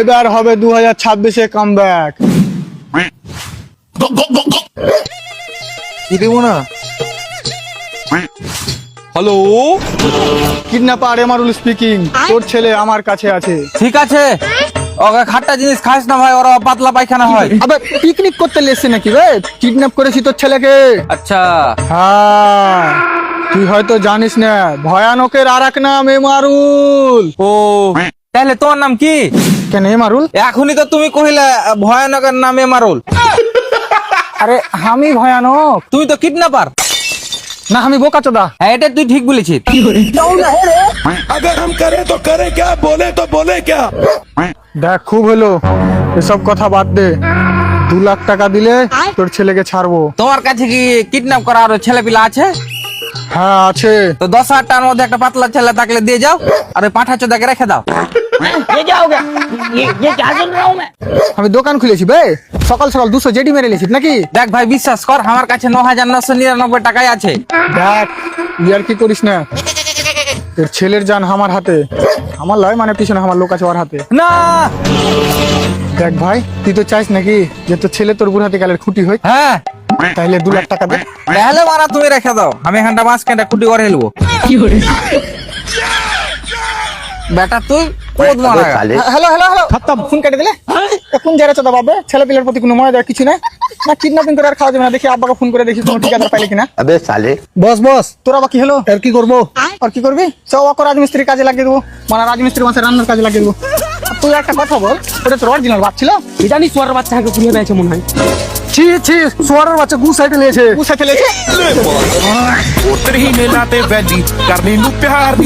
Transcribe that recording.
এবার হবে 2026-এ কামব্যাক। কি দেবো না? Hello, kidnapper Emarul speaking. তোর ছেলে আমার কাছে আছে। ঠিক আছে, ওকে খাট্টা জিনিস খাস না ভাই, ওরা পাতলা পায়খানা হয়। আবে পিকনিক করতে লেসছে নাকি রে? কিডন্যাপ করেছি তোর ছেলেকে। আচ্ছা, হ্যাঁ, তুই হয়তো জানিস না, ভয়ানকের আর এক নাম এমারুল। ও তাহলে তোমার নাম কি? কেন এমারুল? এখনই তো তুমি কহিলে ভয়ানকের নামে মারুল। আরে আমি ভয়ানক তুমি তো কিডন্যাপার। না, আমি বোকাচোদা। হ্যাঁ, এটা তুই ঠিক বলেছিস। अगर हम करें तो करें क्या, बोले तो बोले क्या। দেখ, খুব হলো, এসব কথা বাদ দে। 2 লাখ টাকা দিলে তোর ছেলেকে ছাড়বো। তোমার কাছে কি কিডন্যাপ করা আরো ছেলে পিলা আছে? হ্যাঁ আছে। তো 10,000 টাকার মধ্যে একটা পাতলা ছেলে থাকলে দিয়ে যাও, আর ওই পাঁঠা চোদাকে রেখে দাও। আমি দোকান খুলেছি বে, সকাল সকাল 200 জেডি মেরে লেছিস নাকি? দেখ ভাই, বিশ্বাস কর, আমার কাছে 9,999 টাকাই আছে। দেখ, ইয়ার কি করিস না, তোর ছেলের জান আমার হাতে। আমার লয় মানে পিছনে আমার লোক আছে ওর হাতে। না, দেখ ভাই, তুই তো চাইস নাকি যে তোর ছেলে তোর বুড় হাতে গেলের খুঁটি হয়? হ্যাঁ, তাইলে 2 লাখ টাকা দে। তাহলে মারা তুমি রেখে দাও, আমি এখানটা মাছ কেটে খুঁটি করে হেলবো। বেটা তুই কোদ মারা। হ্যালো হ্যালো হ্যালো, খতম, ফোন কেটে দিলে। এখন যারা চোদা পাবে, ছেলে পিলের প্রতি কোনো মনে দেওয়ার কিছু নাই না। কিডন্যাপিং করে আর খাওয়া যাবে না। দেখি আব্বাকে ফোন করে দেখি কোনো ঠিকাদার পাইলে কিনা। अबे साले বস বস, তোরা বাকি হলো, আর কি করবো? আর কি করবি? সব ওকে রাজমিস্ত্রির কাজে লাগিয়ে দেবো, মানে রাজমিস্ত্রি মাসে রান্নার কাজে লাগিয়ে দেবো। আর তুই একটা কথা বল, ওটা তোর অরিজিনাল বাপ ছিল? জানি সোয়ার বাচ্চাকে পুড়িয়ে পেয়েছে মনে হয়। ছি ছি, সোয়ারের বাচ্চা গু সাইডে লেছে। গু সাইডে লেছে। उतर ही मिलाते वैली करनी नू प्यार दी